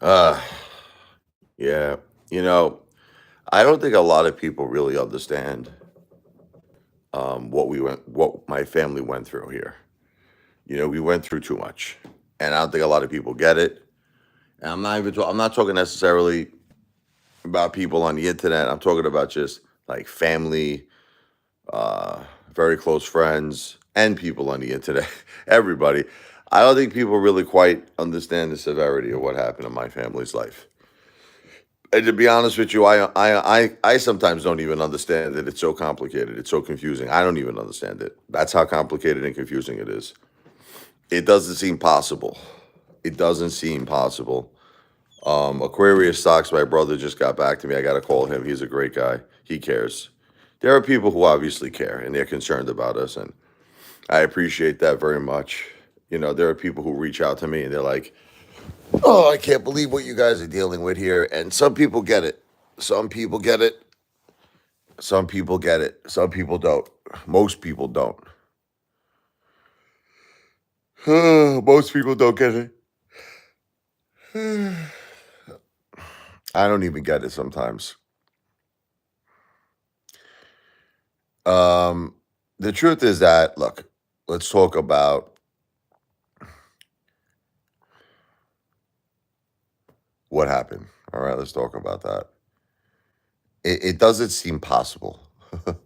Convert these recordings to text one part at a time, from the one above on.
Uh, yeah. You know, I don't think a lot of people really understand what my family went through here. We went through too much, and I don't think a lot of people get it. And I'm not talking necessarily about people on the internet. I'm talking about just like family, uh, very close friends, and people on the internet. Everybody. I don't think people really quite understand the severity of what happened in my family's life. And to be honest with you, I sometimes don't even understand it. It's so complicated. It's so confusing. I don't even understand it. That's how complicated and confusing it is. It doesn't seem possible. It doesn't seem possible. Aquarius stocks. My brother just got back to me. I got to call him. He's a great guy. He cares. There are people who obviously care and they're concerned about us, and I appreciate that very much. There are people who reach out to me and they're like, "Oh, I can't believe what you guys are dealing with here." And some people get it. Some people get it. Some people get it. Some people don't. Most people don't. Most people don't get it. I don't even get it sometimes. Um, the truth is that, look, let's talk about what happened. All right, let's talk about that. It doesn't seem possible. All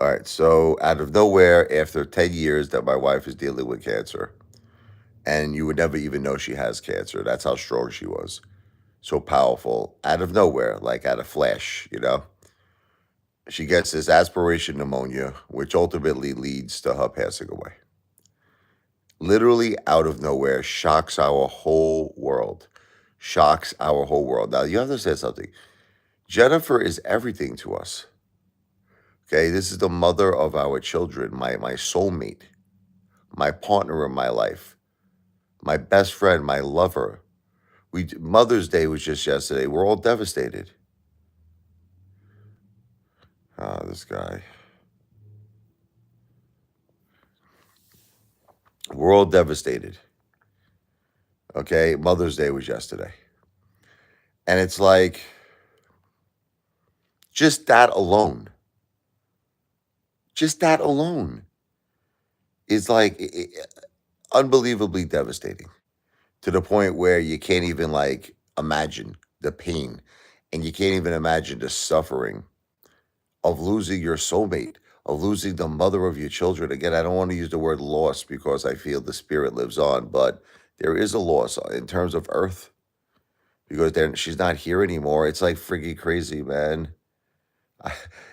right, so out of nowhere, after 10 years that my wife is dealing with cancer, and you would never even know she has cancer. That's how strong she was. So powerful. Out of nowhere, like out of flash. She gets this aspiration pneumonia, which ultimately leads to her passing away. Literally out of nowhere, shocks our whole world. Shocks our whole world. Now, you understand something. Jennifer is everything to us. Okay, this is the mother of our children, my soulmate, my partner in my life, my best friend, my lover. Mother's Day was just yesterday. We're all devastated. Ah, this guy. We're all devastated. Okay, Mother's Day was yesterday, and it's like just that alone, just that alone is like unbelievably devastating to the point where you can't even like imagine the pain, and you can't even imagine the suffering of losing your soulmate, of losing the mother of your children. Again, I don't want to use the word loss because I feel the spirit lives on, but there is a loss in terms of earth because then she's not here anymore. It's like freaking crazy, man.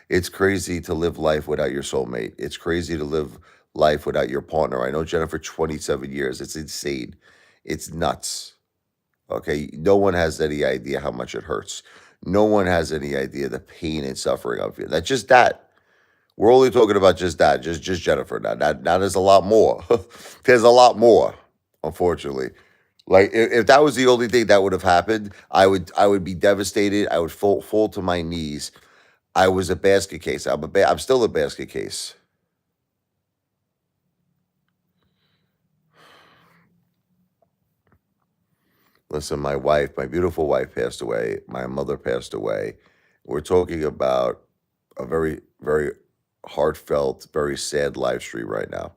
It's crazy to live life without your soulmate. It's crazy to live life without your partner. I know Jennifer 27 years. It's insane. It's nuts. Okay. No one has any idea how much it hurts. No one has any idea the pain and suffering of it. That's just that. We're only talking about just that, just Jennifer. Now there's a lot more. There's a lot more, unfortunately. Like if that was the only thing that would have happened, I would be devastated. I would fall to my knees. I was a basket case. I'm still a basket case. Listen, my beautiful wife passed away. My mother passed away. We're talking about a very, very heartfelt, very sad live stream right now.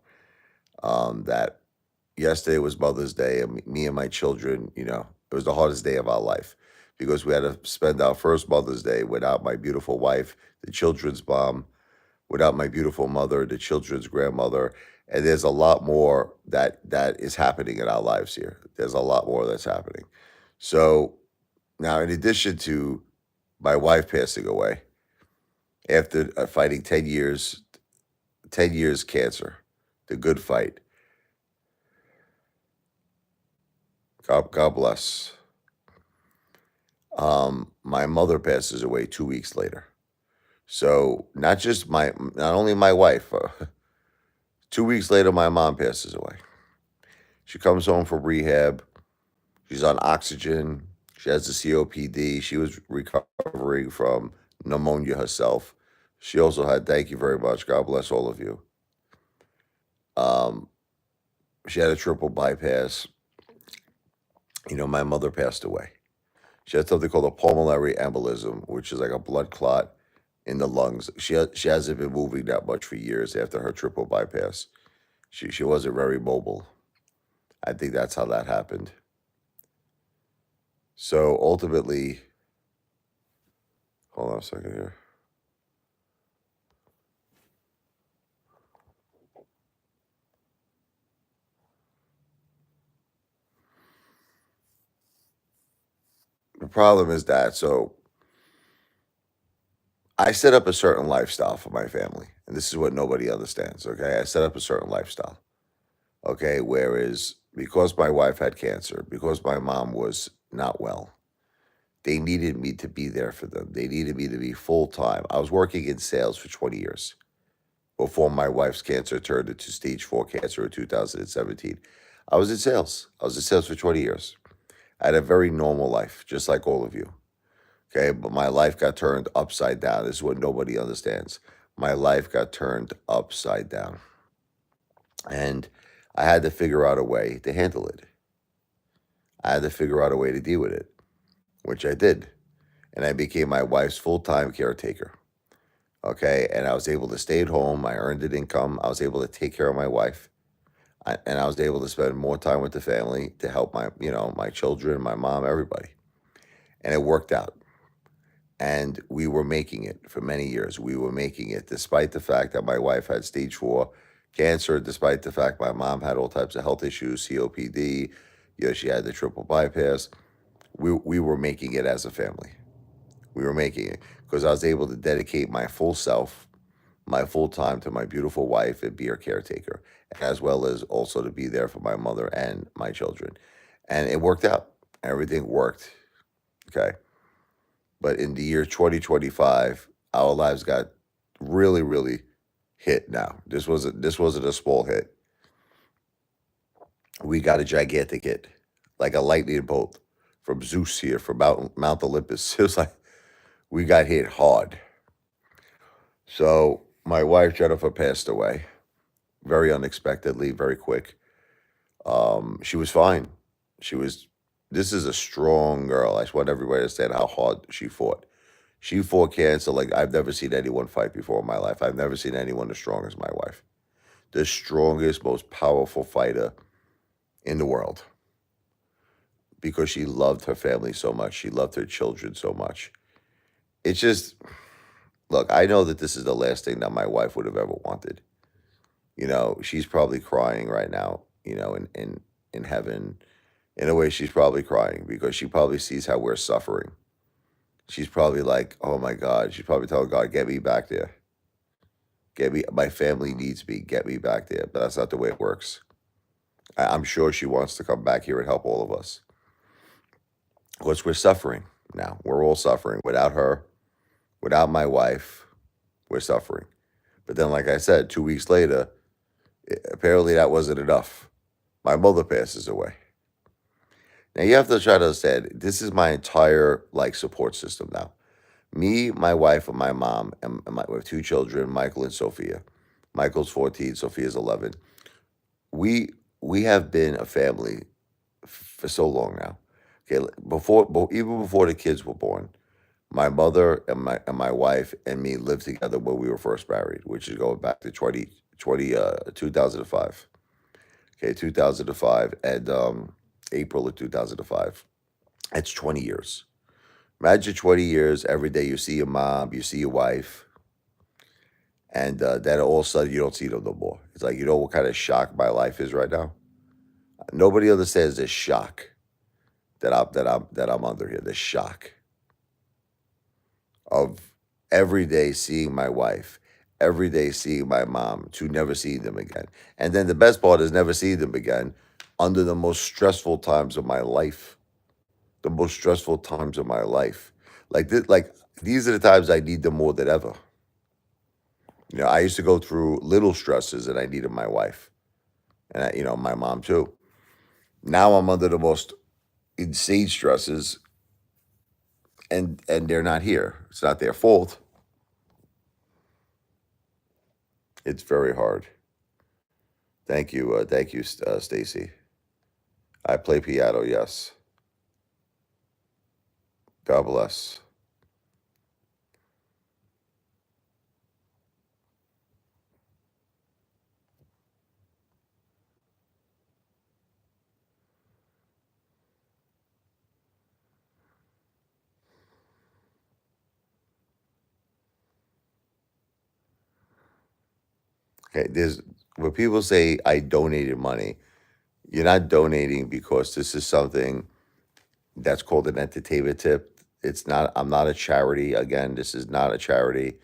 That yesterday was Mother's Day, and me and my children, it was the hardest day of our life because we had to spend our first Mother's Day without my beautiful wife, the children's mom, without my beautiful mother, the children's grandmother. And there's a lot more that is happening in our lives here. There's a lot more that's happening. So now, in addition to my wife passing away after fighting 10 years cancer, the good fight. God bless. My mother passes away 2 weeks later. So not only my wife, 2 weeks later, my mom passes away. She comes home from rehab. She's on oxygen. She has the COPD. She was recovering from pneumonia herself. She also had, thank you very much. God bless all of you. Um, she had a triple bypass. My mother passed away. She had something called a pulmonary embolism, which is like a blood clot in the lungs. She hasn't been moving that much for years after her triple bypass. She wasn't very mobile. I think that's how that happened. So ultimately, hold on a second here. The problem is that I set up a certain lifestyle for my family, and this is what nobody understands. Okay, I set up a certain lifestyle. Okay, whereas because my wife had cancer, because my mom was not well, they needed me to be there for them. They needed me to be full time. I was working in sales for 20 years before my wife's cancer turned into stage 4 cancer in 2017. I was in sales. I was in sales for 20 years. I had a very normal life, just like all of you. Okay, but my life got turned upside down. This is what nobody understands. My life got turned upside down. And I had to figure out a way to handle it. I had to figure out a way to deal with it, which I did. And I became my wife's full time caretaker. Okay, and I was able to stay at home. I earned an income. I was able to take care of my wife. And I was able to spend more time with the family to help my children, my mom, everybody. And it worked out. And we were making it for many years. We were making it despite the fact that my wife had stage 4 cancer, despite the fact my mom had all types of health issues, COPD, she had the triple bypass. We were making it as a family. We were making it because I was able to dedicate my full self, my full time to my beautiful wife and be her caretaker, as well as also to be there for my mother and my children. And it worked out. Everything worked. Okay. But in the year 2025, our lives got really, really hit now. This wasn't a small hit. We got a gigantic hit, like a lightning bolt from Zeus here, from Mount Olympus. It was like we got hit hard. So my wife Jennifer passed away very unexpectedly, very quick. She was fine. She was. This is a strong girl. I just want everybody to understand how hard she fought. She fought cancer like I've never seen anyone fight before in my life. I've never seen anyone as strong as my wife. The strongest, most powerful fighter in the world because she loved her family so much. She loved her children so much. It's just, look, I know that this is the last thing that my wife would have ever wanted. She's probably crying right now, in heaven. In a way, she's probably crying because she probably sees how we're suffering. She's probably like, oh my God. She's probably telling God, get me back there. My family needs me. Get me back there. But that's not the way it works. I'm sure she wants to come back here and help all of us. Because we're suffering now. We're all suffering. Without her, without my wife, we're suffering. But then, like I said, 2 weeks later, apparently that wasn't enough. My mother passes away. Now you have to try to understand, this is my entire support system now. Me, my wife, and my mom, and we have 2 children, Michael and Sophia. Michael's 14, Sophia's 11. We we have been a family for so long now. Okay, even before the kids were born, my mother and my wife and me lived together when we were first married, which is going back to 2005. Okay, 2005 and April of 2005. That's 20 years. Imagine 20 years, every day you see your mom, you see your wife, and then all of a sudden you don't see them no more. It's like, what kind of shock my life is right now? Nobody understands this shock that I'm under here. This shock of every day seeing my wife, every day seeing my mom, to never see them again. And then the best part is never see them again under the most stressful times of my life. The most stressful times of my life. These are the times I need them more than ever. I used to go through little stresses and I needed my wife. And my mom too. Now I'm under the most insane stresses and they're not here. It's not their fault. It's very hard. Thank you, Stacy. I play piano, yes. God bless. Okay, there's when people say I donated money, you're not donating because this is something that's called an entertainment tip. It's not. I'm not a charity. Again, this is not a charity.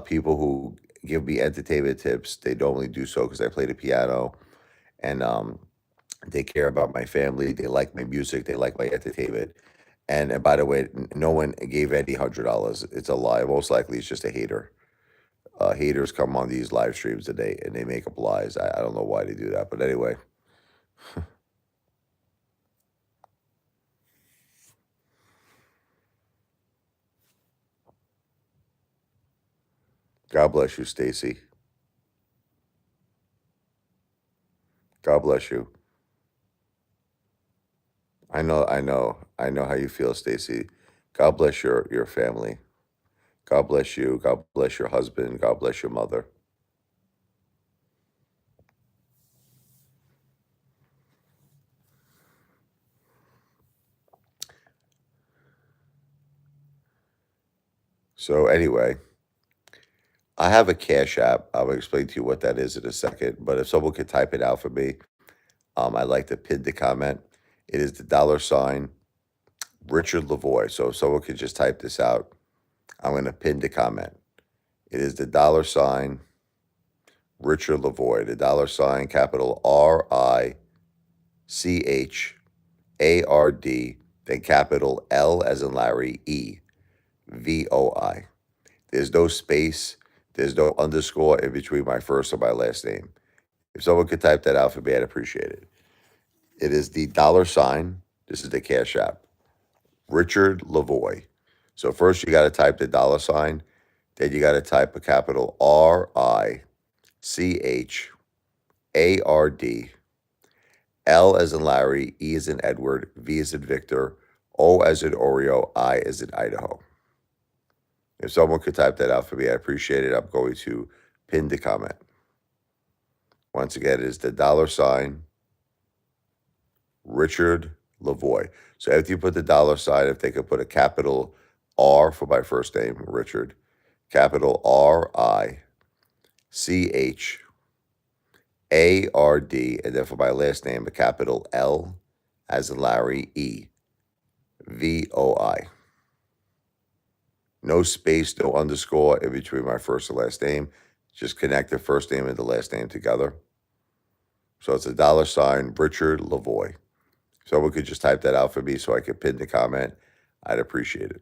People who give me entertainment tips, they normally do so because I play the piano and they care about my family. They like my music. They like my entertainment. And by the way, no one gave Eddie $100. It's a lie. Most likely, it's just a hater. Haters come on these live streams today and they make up lies. I don't know why they do that, but anyway, God bless you, Stacy. God bless you. I know how you feel, Stacy. God bless your family. God bless you. God bless your husband. God bless your mother. So anyway, I have a Cash App. I'll explain to you what that is in a second. But if someone could type it out for me, I'd like to pin the comment. It is the $ Richard Lavoy. So if someone could just type this out, I'm going to pin the comment. It is the $Richard Lavoy. The capital RICHARD, then capital L as in Larry, EVOI. There's no space. There's no underscore in between my first and my last name. If someone could type that out for me, I'd appreciate it. It is the $. This is the Cash App. Richard Lavoy. So first you got to type the $, then you got to type a capital RICHARD, L as in Larry, E as in Edward, V as in Victor, O as in Oreo, I as in Idaho. If someone could type that out for me, I appreciate it. I'm going to pin the comment. Once again, it is the $ Richard Lavoy. So after you put the $, if they could put a capital R for my first name, Richard, capital RICHARD, and then for my last name, a capital L as in Larry, EVOI. No space, no underscore in between my first and last name. Just connect the first name and the last name together. So it's a $ Richard Lavoy. Someone could just type that out for me so I could pin the comment. I'd appreciate it.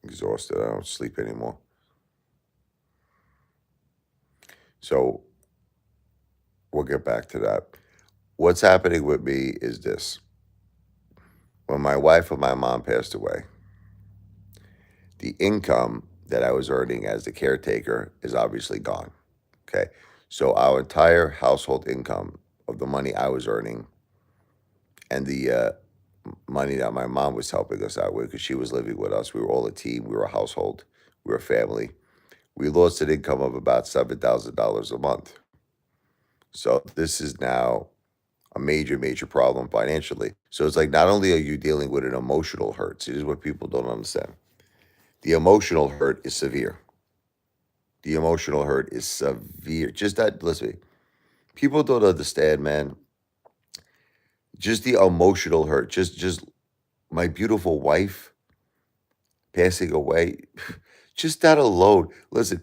Exhausted. I don't sleep anymore. So we'll get back to that. What's happening with me is this. When my wife and my mom passed away, the income that I was earning as the caretaker is obviously gone. Okay. So our entire household income of the money I was earning and the money that my mom was helping us out with because she was living with us, we were all a team, we were a household, we were a family. We lost an income of about $7,000 a month. So this is now a major, major problem financially. So it's like not only are you dealing with an emotional hurt, see, this is what people don't understand. The emotional hurt is severe. The emotional hurt is severe. Just that, listen, people don't understand, man. Just the emotional hurt. Just my beautiful wife passing away. Just that alone. Listen,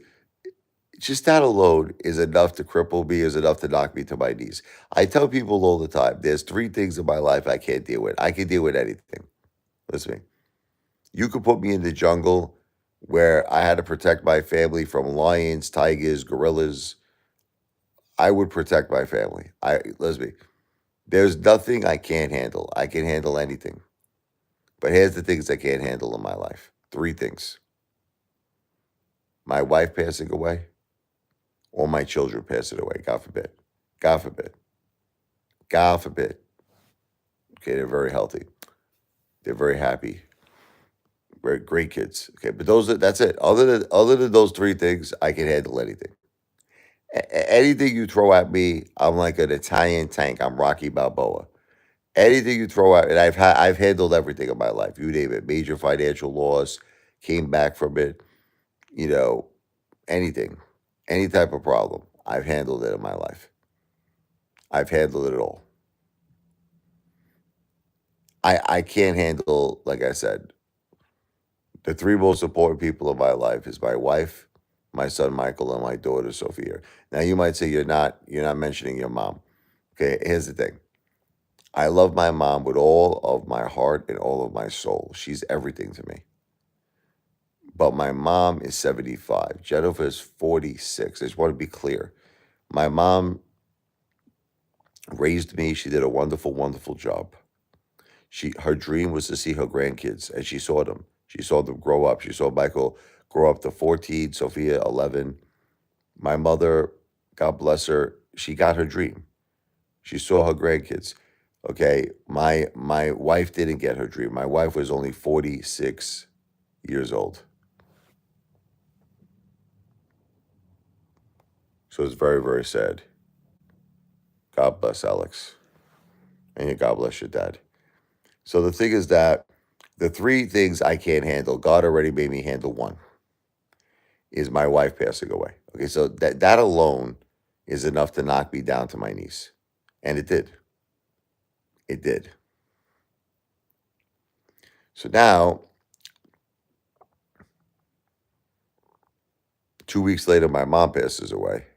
just that alone is enough to cripple me, is enough to knock me to my knees. I tell people all the time, there's three things in my life I can't deal with. I can deal with anything. Listen to me. You could put me in the jungle where I had to protect my family from lions, tigers, gorillas. I would protect my family. Listen to me. There's nothing I can't handle. I can handle anything. But here's the things I can't handle in my life. Three things. My wife passing away, or my children passing away. God forbid. God forbid. God forbid. Okay, they're very healthy. They're very happy. Very great kids. Okay, but that's it. Other than those three things, I can handle anything. Anything you throw at me, I'm like an Italian tank. I'm Rocky Balboa. Anything you throw at, and I've handled everything in my life. You name it, major financial loss, came back from it. You know, anything, any type of problem, I've handled it in my life. I've handled it all. I can't handle, like I said, the three most important people in my life is my wife, my son Michael, and my daughter Sophia. Now you might say you're not mentioning your mom. Okay, here's the thing. I love my mom with all of my heart and all of my soul. She's everything to me. But my mom is 75. Jennifer is 46. I just want to be clear. My mom raised me. She did a wonderful, wonderful job. Her dream was to see her grandkids, and she saw them. She saw them grow up. She saw Michael grow up to 14, Sophia 11. My mother, God bless her, she got her dream. She saw her grandkids. Okay, my wife didn't get her dream. My wife was only 46 years old. So it's very, very sad. God bless Alex. And God bless your dad. So the thing is that the three things I can't handle, God already made me handle one, is my wife passing away. Okay, so that alone is enough to knock me down to my knees. And it did. It did. So now, 2 weeks later, my mom passes away.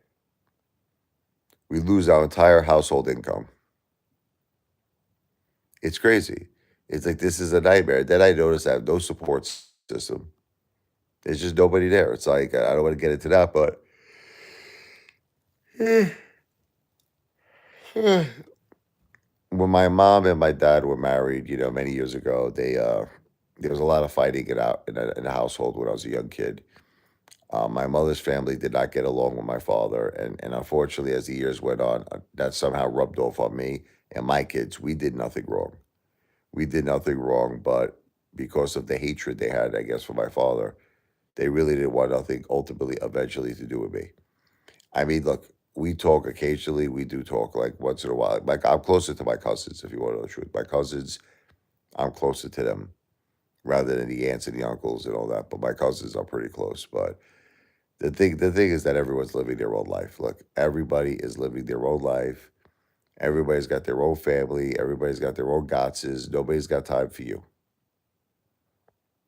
We lose our entire household income. It's crazy. It's like this is a nightmare. Then I notice I have no support system. There's just nobody there. It's like I don't want to get into that, but when my mom and my dad were married, many years ago, there was a lot of fighting in a household when I was a young kid. My mother's family did not get along with my father, and unfortunately, as the years went on, that somehow rubbed off on me and my kids. We did nothing wrong. We did nothing wrong, but because of the hatred they had, I guess, for my father, they really didn't want nothing ultimately, eventually, to do with me. I mean, look, we talk occasionally. We do talk like once in a while. Like I'm closer to my cousins, if you want to know the truth. My cousins, I'm closer to them rather than the aunts and the uncles and all that. But my cousins are pretty close. But the thing is that everyone's living their own life. Look, everybody is living their own life. Everybody's got their own family. Everybody's got their own gotses. Nobody's got time for you.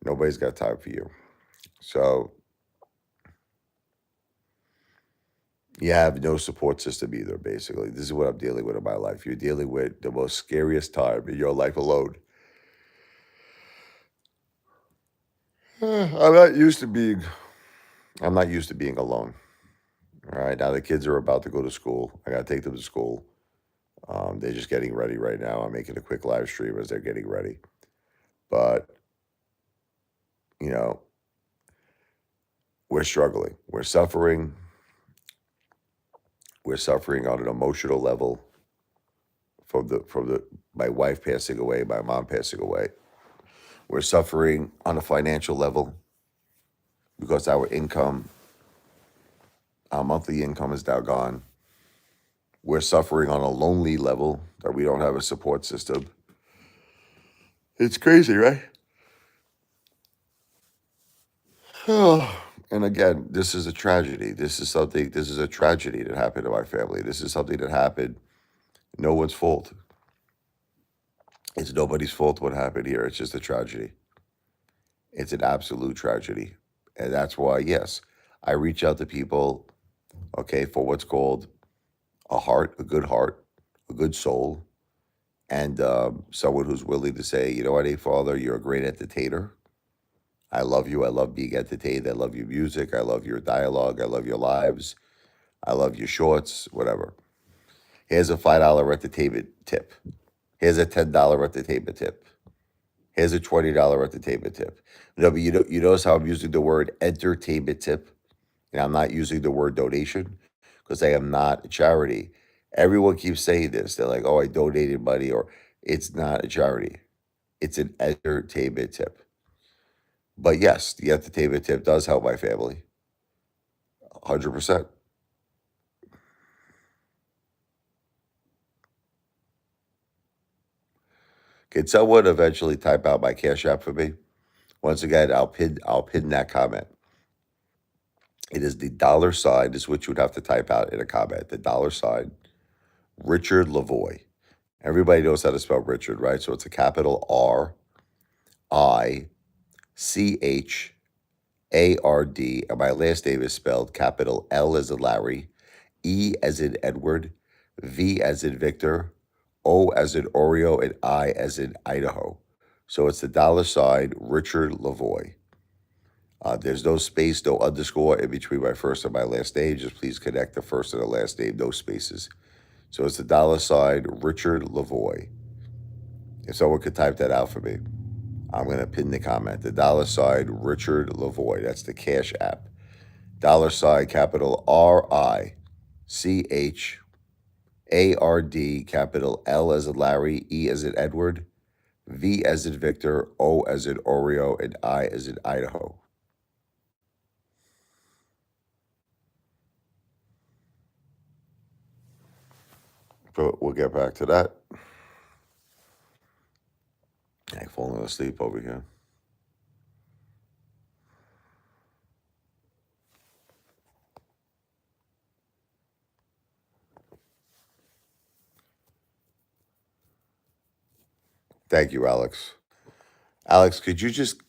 Nobody's got time for you. So you have no support system either, basically. This is what I'm dealing with in my life. You're dealing with the most scariest time in your life alone. I'm not used to being I'm not used to being alone. All right. Now the kids are about to go to school. I gotta take them to school. They're just getting ready right now. I'm making a quick live stream as they're getting ready. But, you know, we're struggling. We're suffering. We're suffering on an emotional level from the my wife passing away, my mom passing away. We're suffering on a financial level because our monthly income is now gone. We're suffering on a lonely level that we don't have a support system. It's crazy, right? And again, this is a tragedy. This is a tragedy that happened to my family. This is something that happened. No one's fault. It's nobody's fault what happened here. It's just a tragedy. It's an absolute tragedy. And that's why, yes, I reach out to people, okay, for what's called a good heart, a good soul, and someone who's willing to say, you know what, hey, Father, you're a great entertainer. I love you. I love being entertained. I love your music. I love your dialogue. I love your lives. I love your shorts, whatever. Here's a $5 entertainment tip. Here's a $10 entertainment tip. Here's a $20 entertainment tip. No, but you notice how I'm using the word entertainment tip? And I'm not using the word donation because I am not a charity. Everyone keeps saying this. They're like, oh, I donated money, or it's not a charity. It's an entertainment tip. But yes, the entertainment tip does help my family. 100%. Can someone eventually type out my Cash App for me? Once again, I'll pin that comment. It is the dollar sign, is what you would have to type out in a comment. The dollar sign, Richard Lavoy. Everybody knows how to spell Richard, right? So it's a capital RICHARD, and my last name is spelled capital L as in Larry, E as in Edward, V as in Victor, O as in Oreo, and I as in Idaho. So it's the dollar sign Richard Lavoy. There's no space, no underscore in between my first and my last name. Just please connect the first and the last name, no spaces. So it's the dollar sign Richard Lavoy. If someone could type that out for me, I'm going to pin the comment. The dollar sign Richard Lavoy. That's the Cash App. Dollar sign capital RICHARD, capital L as in Larry, E as in Edward, V as in Victor, O as in Oreo, and I as in Idaho. But we'll get back to that. I'm falling asleep over here. Thank you, Alex. Alex, could you just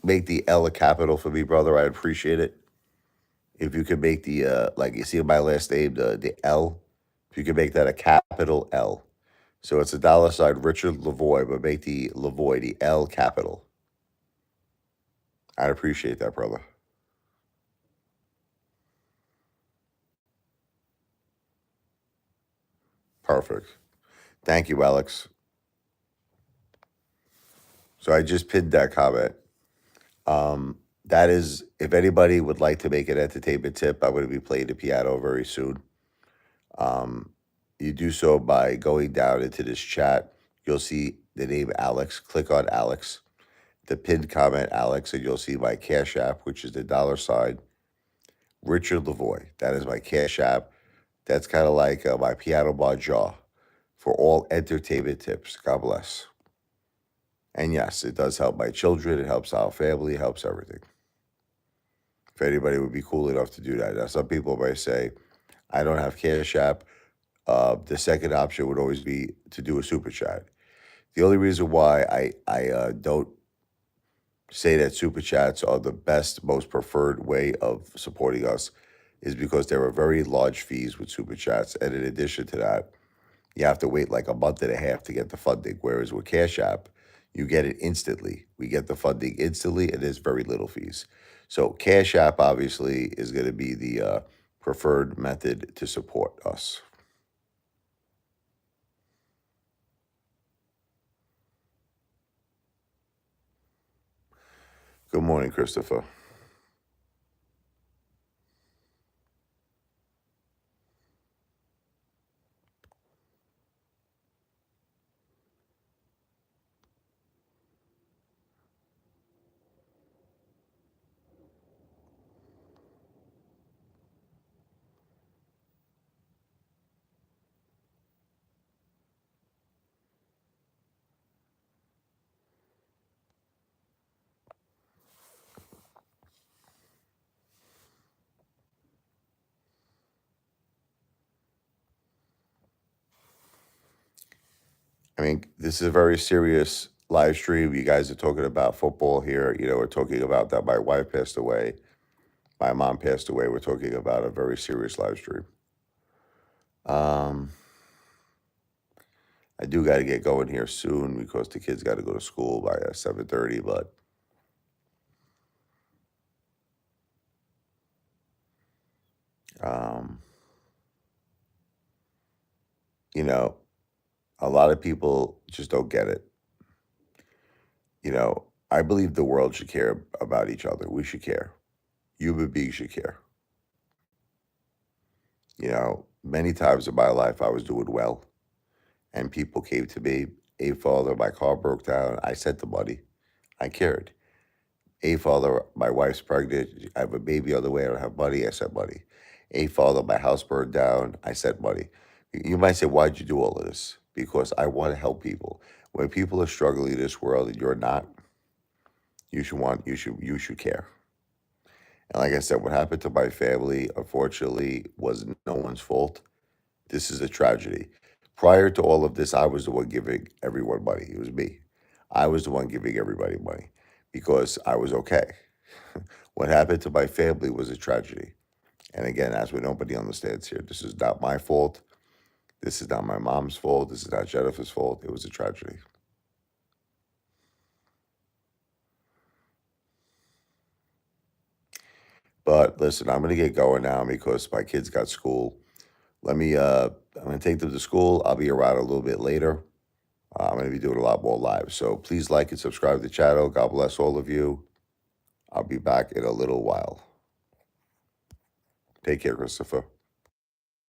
make the L a capital for me, brother? I'd appreciate it. If you could make the like you see my last name, the L, if you could make that a capital L. So it's a dollar sign Richard Lavoy, but make the Lavoy the L capital. I'd appreciate that, brother. Perfect. Thank you, Alex. So I just pinned that comment. That is, if anybody would like to make an entertainment tip, I'm going to be playing the piano very soon. Um, you do so by going down into this chat. You'll see the name Alex. Click on Alex, the pinned comment Alex, and you'll see my Cash App, which is the dollar sign Richard Lavoy. That is my Cash App. That's kind of like my piano bar jaw for all entertainment tips. God bless. And yes, it does help my children. It helps our family. It helps everything. If anybody would be cool enough to do that. Now, some people might say, I don't have Cash App. The second option would always be to do a super chat. The only reason why I don't say that super chats are the best, most preferred way of supporting us is because there are very large fees with super chats. And in addition to that, you have to wait like a month and a half to get the funding. Whereas with Cash App, you get it instantly. We get the funding instantly, and there's very little fees. So Cash App obviously is going to be the preferred method to support us. Good morning, Christopher. I mean, this is a very serious live stream. You guys are talking about football here. You know, we're talking about that my wife passed away, my mom passed away. We're talking about a very serious live stream. Um, I do got to get going here soon because the kids got to go to school by 7:30. But um, you know, a lot of people just don't get it. You know, I believe the world should care about each other. We should care. Human beings should care. Many times in my life I was doing well, and people came to me. A father, my car broke down. I sent the money. I cared. A father, my wife's pregnant. I have a baby on the way. I don't have money. I sent money. A father, my house burned down. I sent money. You might say, why'd you do all of this? Because I want to help people. When people are struggling in this world and you're not, you should care. And like I said, what happened to my family, unfortunately, was no one's fault. This is a tragedy. Prior to all of this, I was the one giving everyone money. It was me. I was the one giving everybody money because I was okay. What happened to my family was a tragedy. And again, as what nobody understands here, this is not my fault. This is not my mom's fault. This is not Jennifer's fault. It was a tragedy. But listen, I'm gonna get going now because my kids got school. I'm gonna take them to school. I'll be around a little bit later. I'm gonna be doing a lot more live. So please like and subscribe to the channel. God bless all of you. I'll be back in a little while. Take care, Christopher.